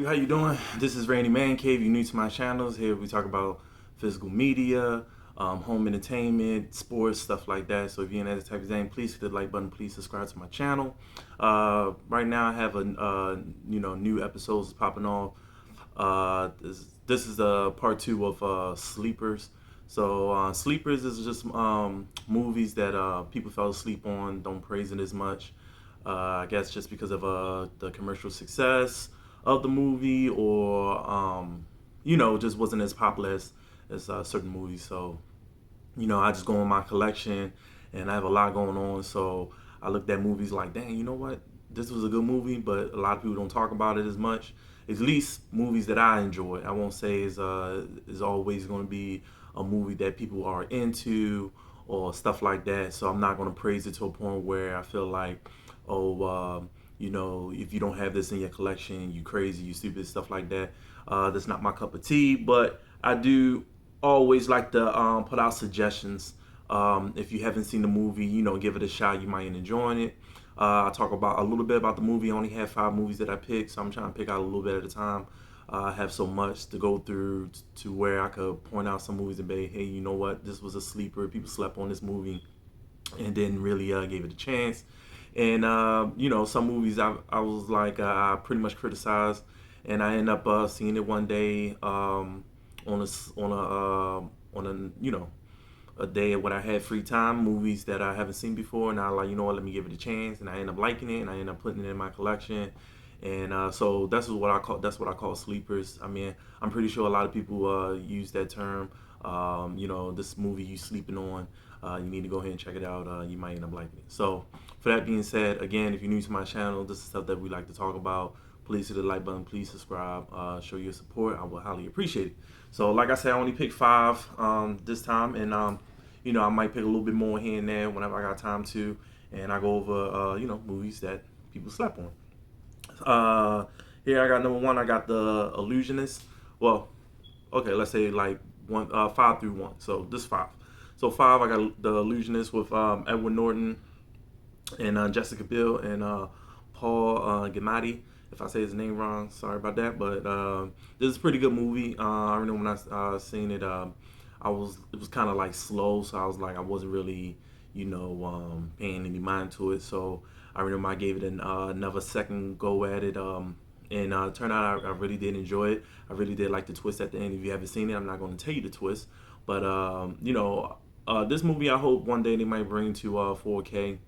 How you doing? This is Randy Man Cave. You're new to my channels. Here we talk about physical media, home entertainment, sports, stuff like that. So if you're into that type of thing, please hit the like button. Please subscribe to my channel. Right now I have a new episodes popping off. This is the part two of Sleepers. So Sleepers is just movies that people fell asleep on, don't praise it as much. I guess just because of the commercial success of the movie, or just wasn't as popular as certain movies. So I just go in my collection, and I have a lot going on. So I looked at movies like, dang, you know what? This was a good movie, but a lot of people don't talk about it as much. At least movies that I enjoy. I won't say is always going to be a movie that people are into or stuff like that. So I'm not going to praise it to a point where I feel like, oh, if you don't have this in your collection, you crazy, you stupid, stuff like that. That's not my cup of tea. But I do always like to put out suggestions. If you haven't seen the movie, give it a shot. You might enjoy it. I talk about a little bit about the movie. I only have 5 movies that I picked, so I'm trying to pick out a little bit at a time. I have so much to go through to where I could point out some movies and be, hey, you know what, this was a sleeper. People slept on this movie and didn't really gave it a chance. And some movies I was like I pretty much criticized, and I end up seeing it one day on a day when I had free time, movies that I haven't seen before, and I like, you know what, let me give it a chance, and I end up liking it, and I end up putting it in my collection. And so that's what I call sleepers. I mean, I'm pretty sure a lot of people use that term. This movie you sleeping on, you need to go ahead and check it out. You might end up liking it. So, for that being said, again, if you're new to my channel, this is stuff that we like to talk about. Please hit the like button. Please subscribe. Show your support. I will highly appreciate it. So, like I said, I only picked 5 this time, and I might pick a little bit more here and there whenever I got time to, and I go over movies that people slept on. Uh, Here I got number one. I got The Illusionist. Well, okay, let's say like 5 through 1. So this 5. So 5, I got The Illusionist with Edward Norton and Jessica Biel and Paul Giamatti. If I say his name wrong, sorry about that. But this is a pretty good movie. I remember when I seen it. It was kind of like slow, so I was like, I wasn't really paying any mind to it. So I remember I gave it another second go at it. And turned out I really did enjoy it. I really did like the twist at the end. If you haven't seen it, I'm not going to tell you the twist. But this movie, I hope one day they might bring to 4K.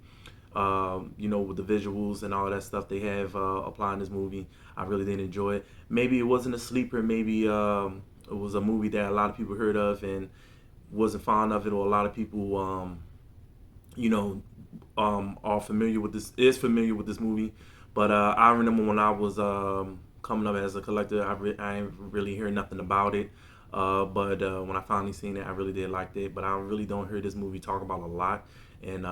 With the visuals and all that stuff they have applying this movie. I really did enjoy it. Maybe it wasn't a sleeper. Maybe it was a movie that a lot of people heard of and wasn't fond of it, or a lot of people, are familiar with this movie. But I remember when I was coming up as a collector, I ain't really hear nothing about it. But when I finally seen it, I really did like it. But I really don't hear this movie talk about a lot. And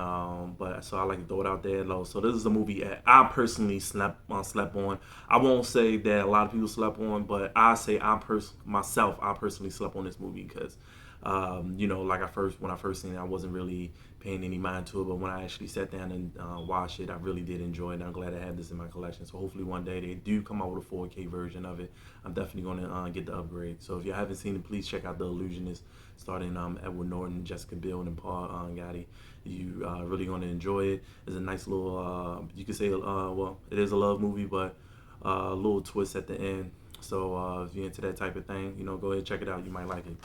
but so I like to throw it out there low. So this is a movie that I personally slept on. I won't say that a lot of people slept on, but I say I personally slept on this movie because like when I first seen it, I wasn't really paying any mind to it. But when I actually sat down and watched it, I really did enjoy it. And I'm glad I have this in my collection. So hopefully one day they do come out with a 4K version of it. I'm definitely going to get the upgrade. So if you haven't seen it, please check out The Illusionist, starting Edward Norton, Jessica Biel, and Paul Gotti. You really going to enjoy it. It's a nice little, you could say, it is a love movie, but a little twist at the end. So if you're into that type of thing, go ahead and check it out. You might like it.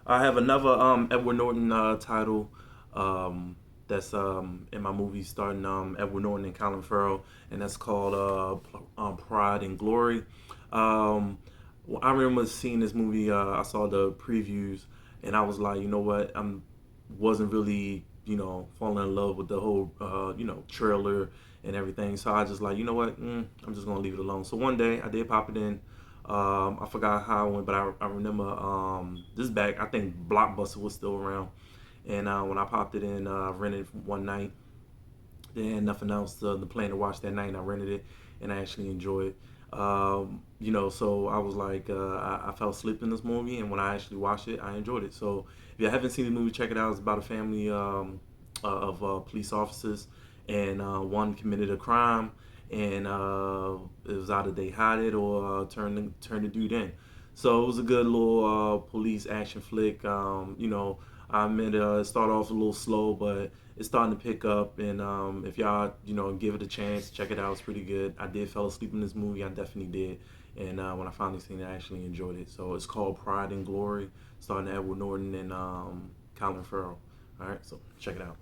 I have another Edward Norton title that's in my movie starring Edward Norton and Colin Farrell, and that's called Pride and Glory. I remember seeing this movie. I saw the previews, and I was like, you know what? Wasn't really falling in love with the whole trailer and everything. So I just like, you know what? I'm just gonna leave it alone. So one day I did pop it in. I forgot how I went, but I remember this back. I think Blockbuster was still around, and when I popped it in, rented it one night. Then nothing else the plan to watch that night, and I rented it, and I actually enjoyed it. So I was like, I fell asleep in this movie, and when I actually watched it, I enjoyed it. So if you haven't seen the movie, check it out. It's about a family of police officers, and one committed a crime, and it was either they hide it or turn the dude in. So it was a good little police action flick. I mean, it started off a little slow, but it's starting to pick up. And if y'all, give it a chance, check it out. It's pretty good. I did fell asleep in this movie. I definitely did. And when I finally seen it, I actually enjoyed it. So it's called Pride and Glory, starring Edward Norton and Colin Farrell. All right, so check it out.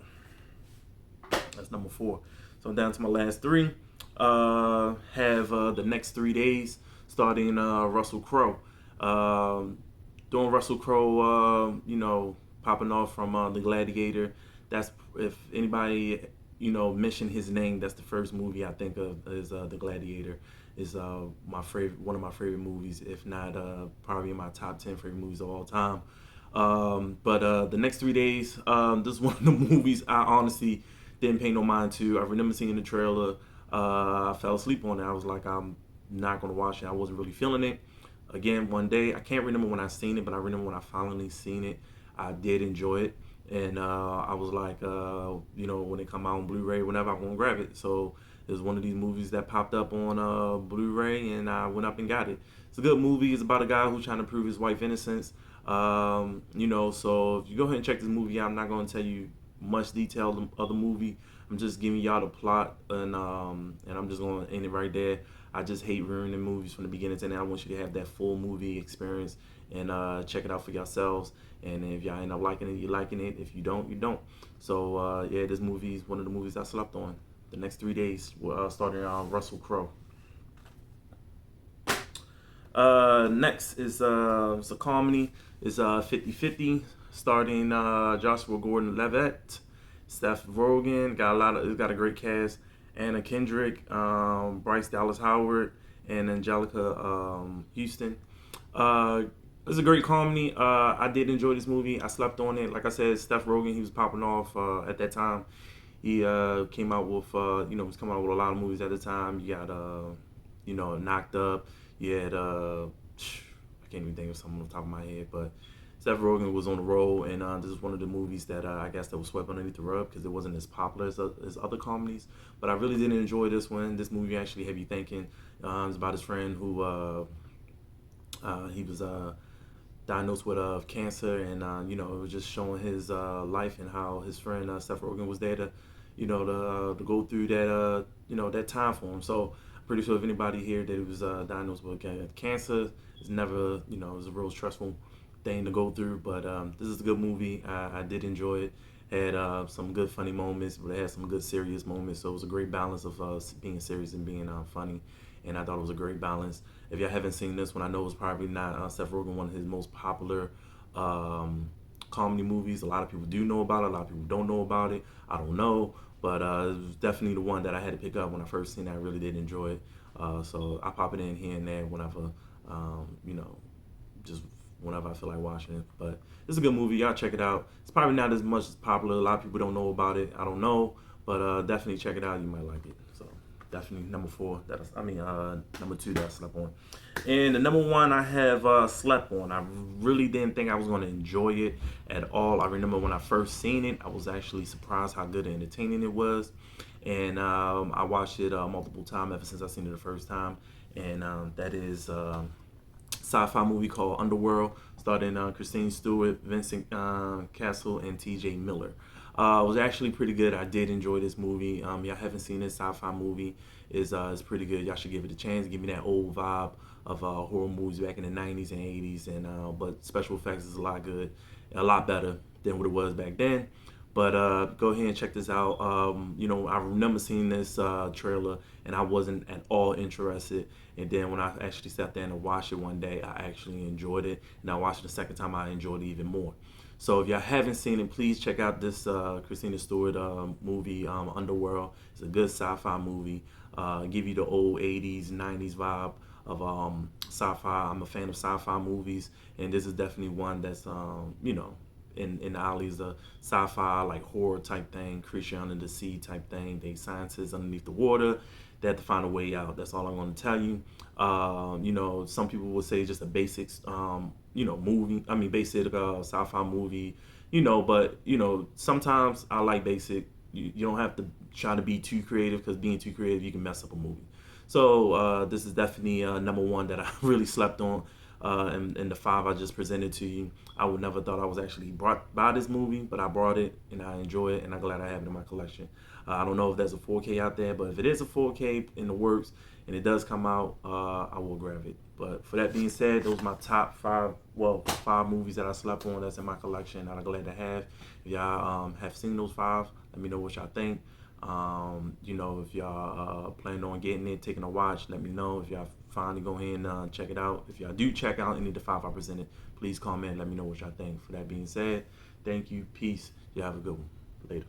That's number 4. So I'm down to my last 3. Have the next 3 days starting Russell Crowe. Doing Russell Crowe, popping off from The Gladiator. That's if anybody mention his name, that's the first movie I think of is The Gladiator. Is my favorite, one of my favorite movies, if not probably in my top 10 favorite movies of all time. But the next 3 days, this is one of the movies I honestly didn't pay no mind to. I remember seeing the trailer. I fell asleep on it. I was like, I'm not going to watch it. I wasn't really feeling it. Again, one day, I can't remember when I seen it, but I remember when I finally seen it, I did enjoy it. And I was like, when it come out on Blu-ray, whenever I'm going to grab it. So it was one of these movies that popped up on Blu-ray, and I went up and got it. It's a good movie. It's about a guy who's trying to prove his wife innocence. So if you go ahead and check this movie out, I'm not going to tell you much detail of the movie. I'm just giving y'all the plot, and I'm just going to end it right there. I just hate ruining movies from the beginning to end. I want you to have that full movie experience and check it out for yourselves. And if y'all end up liking it, you're liking it. If you don't, you don't. So this movie is one of the movies I slept on. The next 3 days, starting on Russell Crowe. Next is it's a comedy. It's 50-50, starting Joshua Gordon-Levitt, Seth Rogen. It's got a great cast. Anna Kendrick, Bryce Dallas Howard, and Angelica Houston. It's a great comedy. I did enjoy this movie. I slept on it. Like I said, Seth Rogen, he was popping off at that time. He came out with, was coming out with a lot of movies at the time. You got, Knocked Up. You had, I can't even think of something off the top of my head, but Seth Rogen was on the roll, and this is one of the movies that I guess that was swept underneath the rug because it wasn't as popular as other comedies. But I really did enjoy this one. This movie actually had you thinking. It's about his friend who he was diagnosed with cancer, and it was just showing his life and how his friend Seth Rogen was there to, to go through that that time for him. So I'm pretty sure if anybody here that was diagnosed with cancer, it's never it was a real stressful thing to go through. But this is a good movie. I did enjoy it. Had some good funny moments, but it had some good serious moments. So it was a great balance of being serious and being funny. And I thought it was a great balance. If y'all haven't seen this one, I know it's probably not Seth Rogen, one of his most popular comedy movies. A lot of people do know about it. A lot of people don't know about it. I don't know. But it was definitely the one that I had to pick up when I first seen it. I really did enjoy it. So I pop it in here and there whenever, just whenever I feel like watching it. But it's a good movie. Y'all check it out. It's probably not as much as popular. A lot of people don't know about it. I don't know. But definitely check it out. You might like it. So definitely number 2 that I slept on. And the number 1 I have slept on. I really didn't think I was going to enjoy it at all. I remember when I first seen it, I was actually surprised how good and entertaining it was. And I watched it multiple times ever since I seen it the first time. And that is sci-fi movie called Underworld, starring Kristen Stewart, Vincent Cassel, and T.J. Miller. It was actually pretty good. I did enjoy this movie. Y'all haven't seen this sci-fi movie. It's pretty good. Y'all should give it a chance. Give me that old vibe of horror movies back in the 90s and 80s. And but special effects is a lot better than what it was back then. But go ahead and check this out. I remember seeing this trailer, and I wasn't at all interested. And then when I actually sat there and watched it one day, I actually enjoyed it. And I watched it the second time, I enjoyed it even more. So if y'all haven't seen it, please check out this Kristen Stewart movie, Underworld. It's a good sci-fi movie. Give you the old 80s, 90s vibe of sci-fi. I'm a fan of sci-fi movies, and this is definitely one that's, in the alleys of sci-fi, like horror type thing, creature under the sea type thing. They scientists underneath the water. They have to find a way out. That's all I'm going to tell you. Some people will say just a basic, movie. I mean, basic sci-fi movie. But sometimes I like basic you don't have to try to be too creative, because being too creative, you can mess up a movie. So this is definitely number one that I really slept on. And the five I just presented to you, I would never thought I was actually brought by this movie, but I brought it and I enjoy it, and I'm glad I have it in my collection. I don't know if there's a 4K out there, but if it is a 4K in the works and it does come out, I will grab it. But for that being said, those are my top five, well, five movies that I slept on that's in my collection that I'm glad to have. If y'all have seen those five, let me know what y'all think. If y'all plan on getting it, taking a watch, let me know. If y'all finally go ahead and check it out. If y'all do check out any of the five I presented, please comment, let me know what y'all think. For that being said, thank you, peace. Y'all have a good one. Later.